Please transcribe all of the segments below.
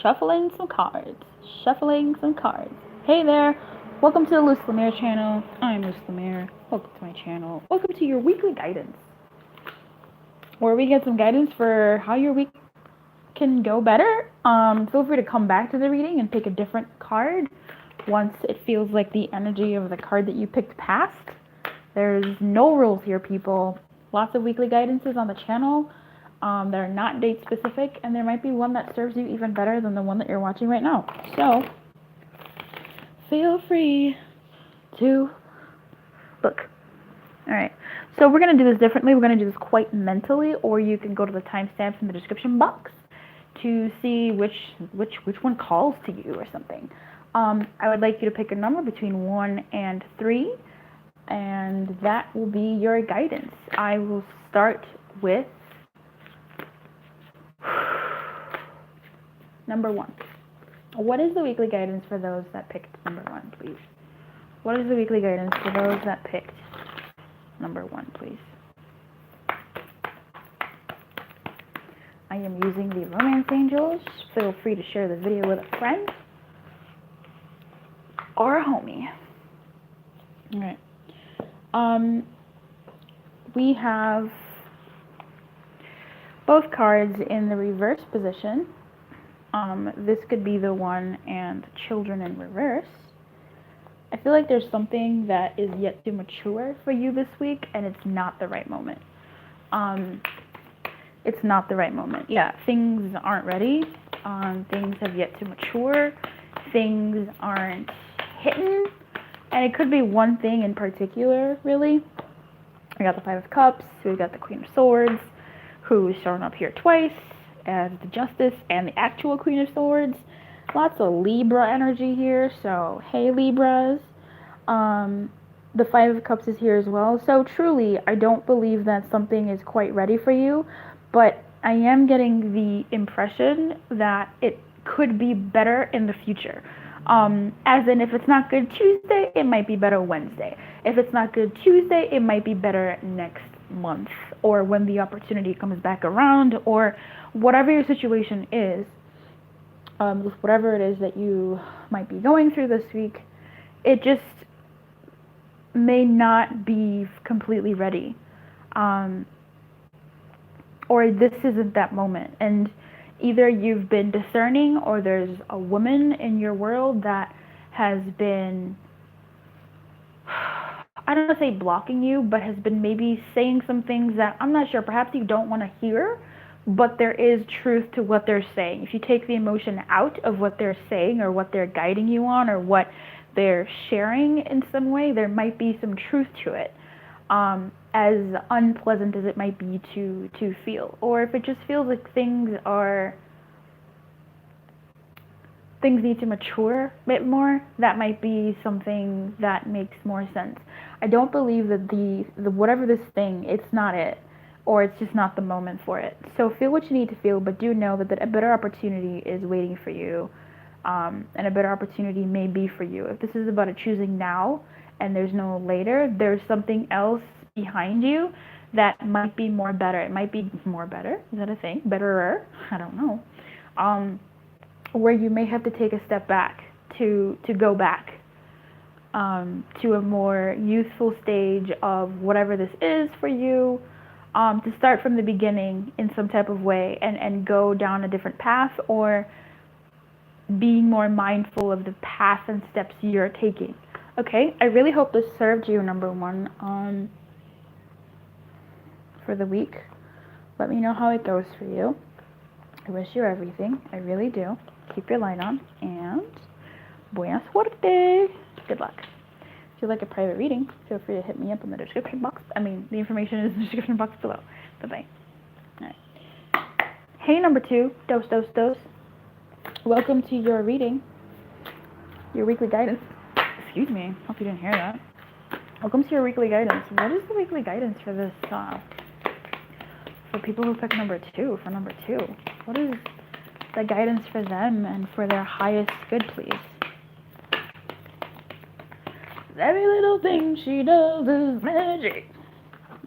shuffling some cards. Shuffling some cards. Hey there, welcome to the Lumiere channel. I'm Lumiere. Welcome to my channel. Welcome to your weekly guidance, where we get some guidance for how your week can go better. Feel free to come back to the reading and pick a different card once it feels like the energy of the card that you picked passed. There's no rules here, people. Lots of weekly guidances on the channel. They're not date specific, and there might be one that serves you even better than the one that you're watching right now. So, feel free to look. Alright, so we're going to do this differently. We're going to do this quite mentally, or you can go to the timestamps in the description box to see which one calls to you or something. I would like you to pick a number between 1 and 3, and that will be your guidance. I will start with number 1. What is the weekly guidance for those that picked number 1, please? What is the weekly guidance for those that picked number 1, please? I am using the romance angels. Feel free to share the video with a friend or a homie. Alright. We have both cards in the reverse position. This could be the one and children in reverse. I feel like there's something that is yet to mature for you this week, and it's not the right moment. It's not the right moment. Yeah, things aren't ready. Things have yet to mature. Things aren't hitting. And it could be one thing in particular, really. We got the Five of Cups. We got the Queen of Swords, who is showing up here twice as the Justice and the actual Queen of Swords. Lots of Libra energy here, so hey Libras. The Five of Cups is here as well. So truly, I don't believe that something is quite ready for you, but I am getting the impression that it could be better in the future. As in, if it's not good Tuesday, it might be better Wednesday. If it's not good Tuesday, it might be better next month, or when the opportunity comes back around, or whatever your situation is, with whatever it is that you might be going through this week, it just may not be completely ready. Or this isn't that moment. And either you've been discerning, or there's a woman in your world that has been, I don't want to say blocking you, but has been maybe saying some things that I'm not sure, perhaps you don't want to hear, but there is truth to what they're saying. If you take the emotion out of what they're saying, or what they're guiding you on, or what they're sharing in some way, there might be some truth to it. As unpleasant as it might be to feel, or if it just feels like things need to mature a bit more, that might be something that makes more sense. I don't believe that the whatever this thing, it's not it, or it's just not the moment for it. So feel what you need to feel, but do know that a better opportunity is waiting for you, and a better opportunity may be for you. If this is about a choosing now and there's no later, there's something else behind you that might be more better. It might be more better. Is that a thing? Betterer? I don't know. Where you may have to take a step back to go back to a more youthful stage of whatever this is for you, to start from the beginning in some type of way, and go down a different path, or being more mindful of the path and steps you're taking. Okay, I really hope this served you, number 1, for the week. Let me know how it goes for you. I wish you everything. I really do. Keep your light on, and buena suerte. Good luck. If you'd like a private reading, feel free to hit me up in the description box. The information is in the description box below. Bye-bye. Alright. Hey, number 2. Dose. Welcome to your reading. Your weekly guidance. Excuse me. Hope you didn't hear that. Welcome to your weekly guidance. What is the weekly guidance for this, for people who pick number 2, for number 2? What is the guidance for them and for their highest good, please? Every little thing she does is magic.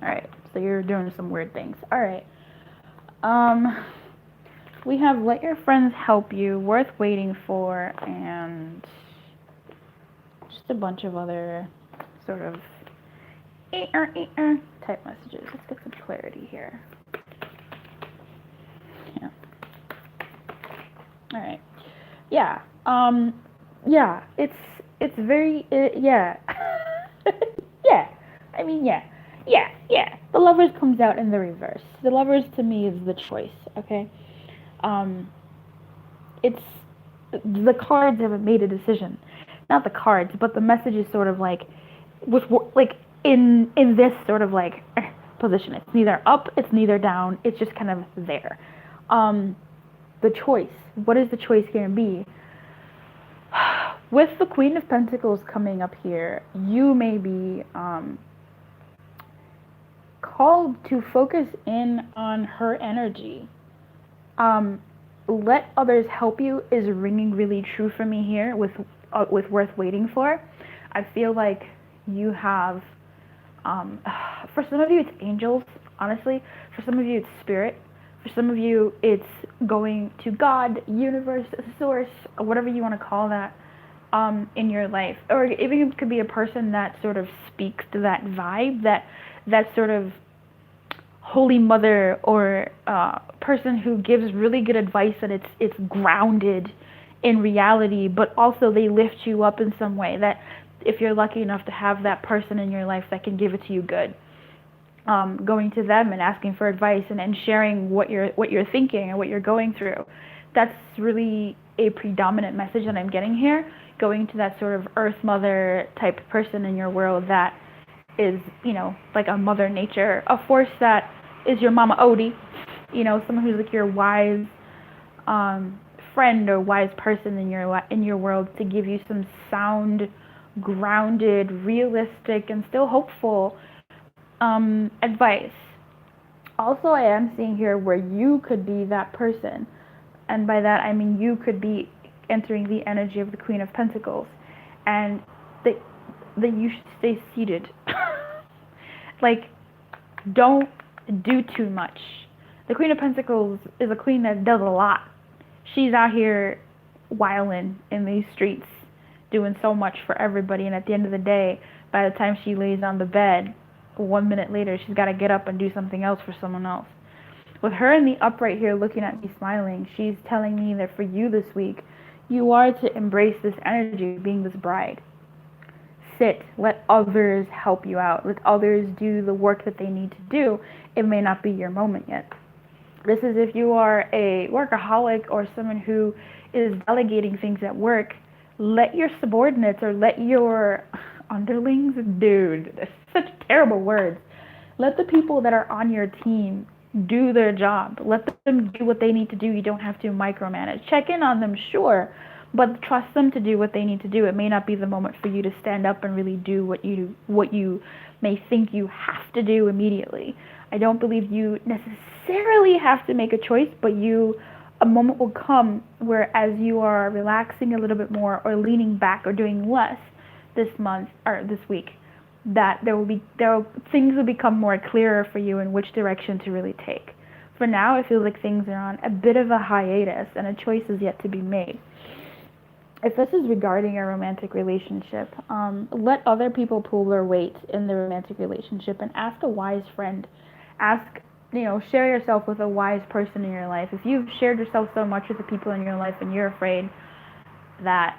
Alright, so you're doing some weird things. Alright. we have let your friends help you, worth waiting for, and just a bunch of other sort of type messages. Let's get some clarity here. Yeah. All right. Yeah. Yeah. It's very yeah. Yeah. I mean, yeah. Yeah. Yeah. The Lovers comes out in the reverse. The Lovers to me is the choice. Okay. It's the cards haven't made a decision. Not the cards, but the message is sort of like, with like in this sort of like position. It's neither up, it's neither down. It's just kind of there. The choice. What is the choice going to be? With the Queen of Pentacles coming up here, you may be called to focus in on her energy. Let others help you is ringing really true for me here with worth waiting for. I feel like you have, for some of you it's angels, honestly. For some of you it's spirit. For some of you it's going to God, universe, source, whatever you want to call that, in your life. Or even it could be a person that sort of speaks to that vibe, that sort of holy mother or person who gives really good advice and it's grounded in reality, but also they lift you up in some way, that if you're lucky enough to have that person in your life that can give it to you good, going to them and asking for advice and sharing what you're thinking and what you're going through. That's really a predominant message that I'm getting here, going to that sort of earth mother type person in your world that is, like a mother nature, a force that is your mama Odie, someone who's like your wise friend or wise person in your world, to give you some sound, grounded, realistic, and still hopeful advice. Also, I am seeing here where you could be that person, and by that I mean you could be entering the energy of the Queen of Pentacles, and that you should stay seated. Like, don't do too much. The Queen of Pentacles is a queen that does a lot. She's out here wilding in these streets, doing so much for everybody, and at the end of the day, by the time she lays on the bed, 1 minute later, she's got to get up and do something else for someone else. With her in the upright here looking at me smiling, she's telling me that for you this week, you are to embrace this energy of being this bride. Sit, let others help you out, let others do the work that they need to do. It may not be your moment yet. This is if you are a workaholic or someone who is delegating things at work. Let your subordinates or let your underlings, dude, that's such terrible words. Let the people that are on your team do their job. Let them do what they need to do. You don't have to micromanage. Check in on them, sure, but trust them to do what they need to do. It may not be the moment for you to stand up and really do what you may think you have to do immediately. I don't believe you necessarily have to make a choice, but a moment will come where, as you are relaxing a little bit more or leaning back or doing less this month or this week, that things will become more clearer for you in which direction to really take. For now, it feels like things are on a bit of a hiatus and a choice is yet to be made. If this is regarding a romantic relationship, let other people pull their weight in the romantic relationship and ask a wise friend. Share yourself with a wise person in your life. If you've shared yourself so much with the people in your life and you're afraid that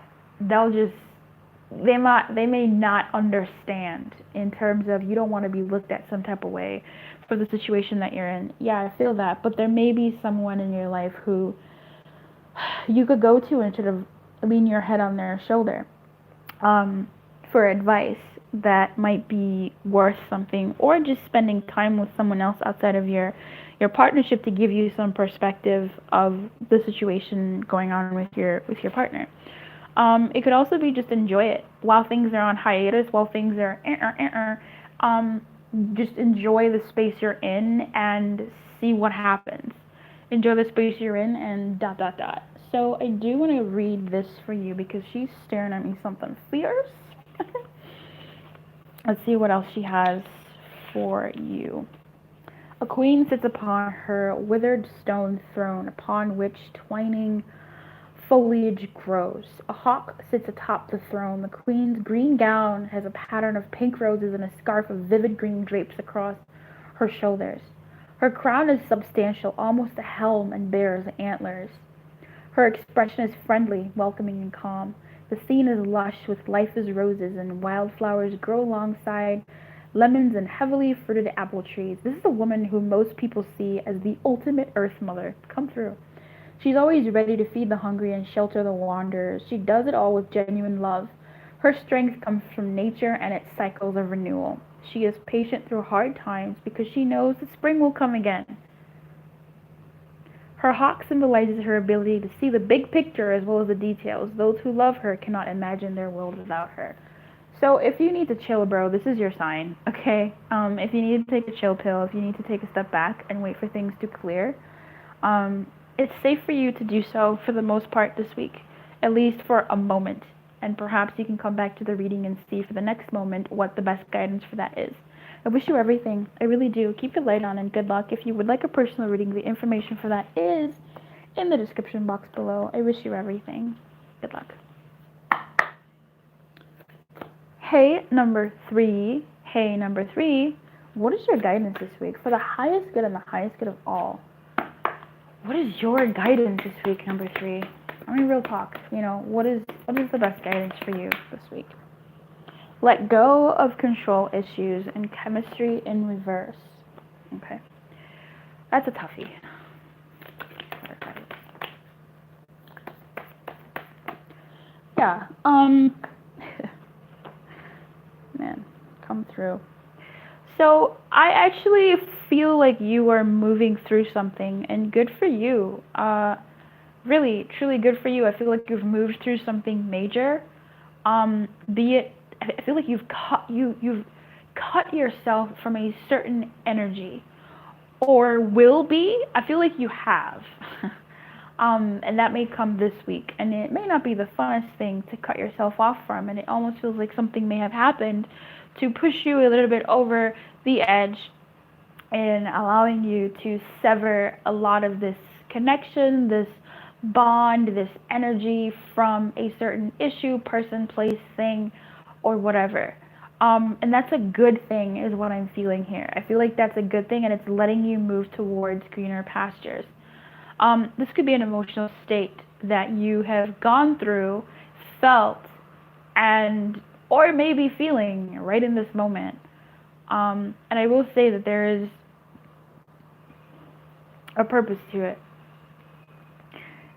they may not understand in terms of you don't want to be looked at some type of way for the situation that you're in. Yeah, I feel that. But there may be someone in your life who you could go to and sort of lean your head on their shoulder for advice that might be worth something, or just spending time with someone else outside of your partnership to give you some perspective of the situation going on with your partner. It could also be just enjoy it while things are on hiatus, while things are just enjoy the space you're in and see what happens. Enjoy the space you're in and ... So I do want to read this for you because she's staring at me something fierce. Let's see what else she has for you. A queen sits upon her withered stone throne, upon which twining foliage grows. A hawk sits atop the throne. The queen's green gown has a pattern of pink roses, and a scarf of vivid green drapes across her shoulders. Her crown is substantial, almost a helm, and bears antlers. Her expression is friendly, welcoming, and calm. The scene is lush with life as roses, and wildflowers grow alongside lemons and heavily fruited apple trees. This is a woman who most people see as the ultimate Earth Mother come through. She's always ready to feed the hungry and shelter the wanderers. She does it all with genuine love. Her strength comes from nature and its cycles of renewal. She is patient through hard times because she knows that spring will come again. Her hawk symbolizes her ability to see the big picture as well as the details. Those who love her cannot imagine their world without her. So if you need to chill, bro, this is your sign, okay? If you need to take a chill pill, if you need to take a step back and wait for things to clear, it's safe for you to do so for the most part this week, at least for a moment. And perhaps you can come back to the reading and see for the next moment what the best guidance for that is. I wish you everything. I really do. Keep your light on and good luck. If you would like a personal reading, the information for that is in the description box below. I wish you everything. Good luck. Hey, number three. Hey, number three. What is your guidance this week for the highest good and the highest good of all? What is your guidance this week, number three? I mean, real talk. You know, what is the best guidance for you this week? Let go of control issues and chemistry in reverse. Okay. That's a toughie. Yeah. Man, come through. So I actually feel like you are moving through something, and good for you. Really, truly good for you. I feel like you've moved through something major. Be it, I feel like you've cut yourself from a certain energy, or will be. I feel like you have. And that may come this week, and it may not be the funnest thing to cut yourself off from, and it almost feels like something may have happened to push you a little bit over the edge and allowing you to sever a lot of this connection, this bond, this energy from a certain issue, person, place, thing, or whatever. And that's a good thing is what I'm feeling here. I feel like that's a good thing, and it's letting you move towards greener pastures. This could be an emotional state that you have gone through, felt, and or maybe feeling right in this moment. And I will say that there is a purpose to it.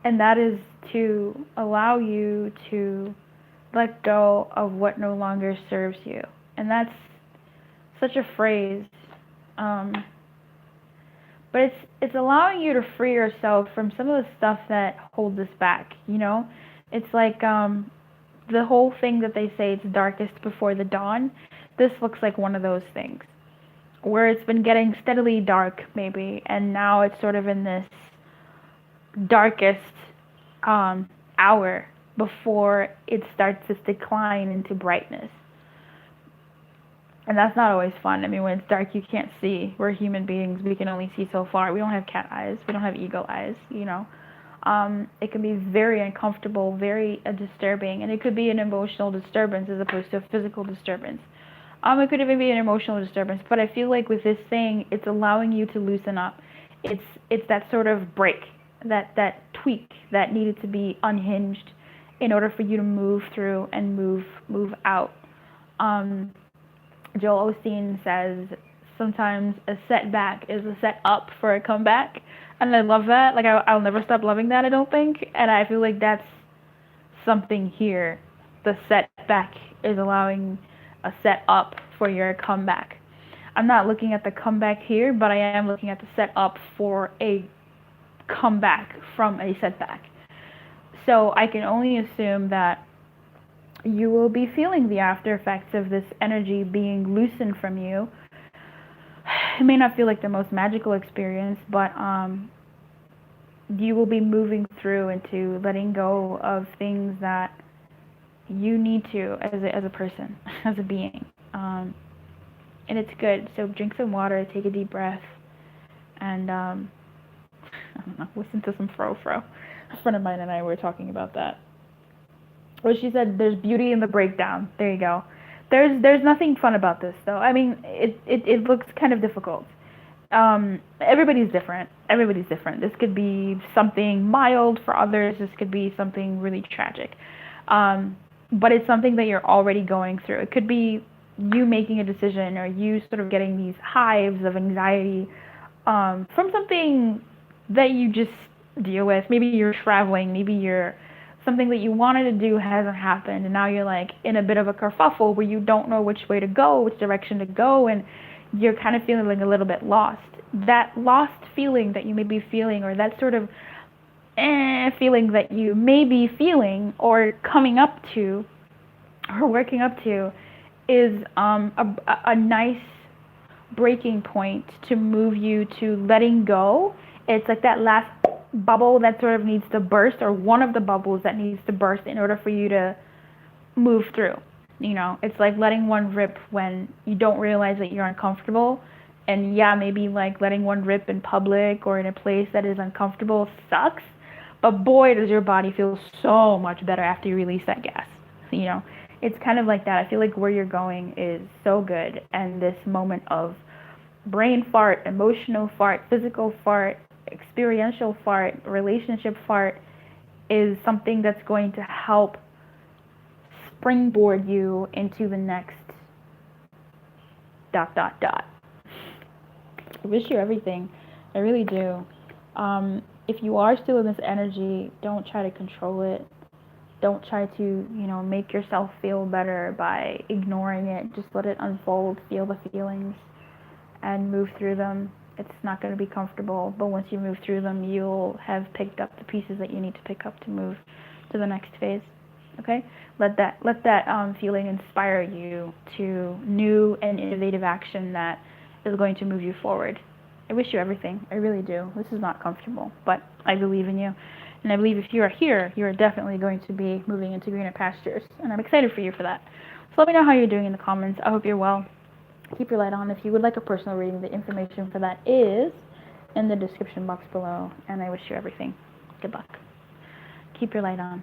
And that is to allow you to let go of what no longer serves you. And that's such a phrase. But it's allowing you to free yourself from some of the stuff that holds us back, you know? It's like the whole thing that they say it's darkest before the dawn. This looks like one of those things where it's been getting steadily dark maybe, and now it's sort of in this darkest hour before it starts to decline into brightness. And that's not always fun. I mean, when it's dark, you can't see. We're human beings. We can only see so far. We don't have cat eyes. We don't have eagle eyes, you know. It can be very uncomfortable, very disturbing, and it could be an emotional disturbance as opposed to a physical disturbance. It could even be an emotional disturbance, but I feel like with this thing, it's allowing you to loosen up. It's that sort of break, that tweak that needed to be unhinged in order for you to move through and move out. Joel Osteen says sometimes a setback is a set up for a comeback, and I love that. Like I'll never stop loving that, I don't think, and I feel like that's something here. The setback is allowing a set up for your comeback. I'm not looking at the comeback here, but I am looking at the set up for a comeback from a setback. So I can only assume that you will be feeling the after effects of this energy being loosened from you. It may not feel like the most magical experience, but you will be moving through into letting go of things that you need to as a person, as a being. And it's good. So drink some water, take a deep breath, And I don't know, listen to some fro. A friend of mine and I were talking about that. Well, she said there's beauty in the breakdown. There you go. There's nothing fun about this though. I mean, it looks kind of difficult. Everybody's different. Everybody's different. This could be something mild for others. This could be something really tragic. But it's something that you're already going through. It could be you making a decision or you sort of getting these hives of anxiety from something that you just deal with. Maybe you're traveling. Maybe you're something that you wanted to do hasn't happened, and now you're like in a bit of a kerfuffle where you don't know which way to go, which direction to go, and you're kind of feeling like a little bit lost. That lost feeling that you may be feeling, or that sort of feeling that you may be feeling or coming up to or working up to, is a nice breaking point to move you to letting go. It's like that last bubble that sort of needs to burst, or one of the bubbles that needs to burst in order for you to move through. You know, it's like letting one rip when you don't realize that you're uncomfortable. And yeah, maybe like letting one rip in public or in a place that is uncomfortable sucks, but boy, does your body feel so much better after you release that gas. You know, it's kind of like that. I feel like where you're going is so good, and this moment of brain fart, emotional fart, physical fart, experiential fart, relationship fart is something that's going to help springboard you into the next ... I wish you everything. I really do. If you are still in this energy, don't try to control it. Don't try to, make yourself feel better by ignoring it. Just let it unfold. Feel the feelings and move through them. It's not going to be comfortable, but once you move through them, you'll have picked up the pieces that you need to pick up to move to the next phase. Okay? Let that feeling inspire you to new and innovative action that is going to move you forward. I wish you everything. I really do. This is not comfortable, but I believe in you. And I believe if you are here, you are definitely going to be moving into greener pastures. And I'm excited for you for that. So let me know how you're doing in the comments. I hope you're well. Keep your light on. If you would like a personal reading, the information for that is in the description box below. And I wish you everything. Good luck. Keep your light on.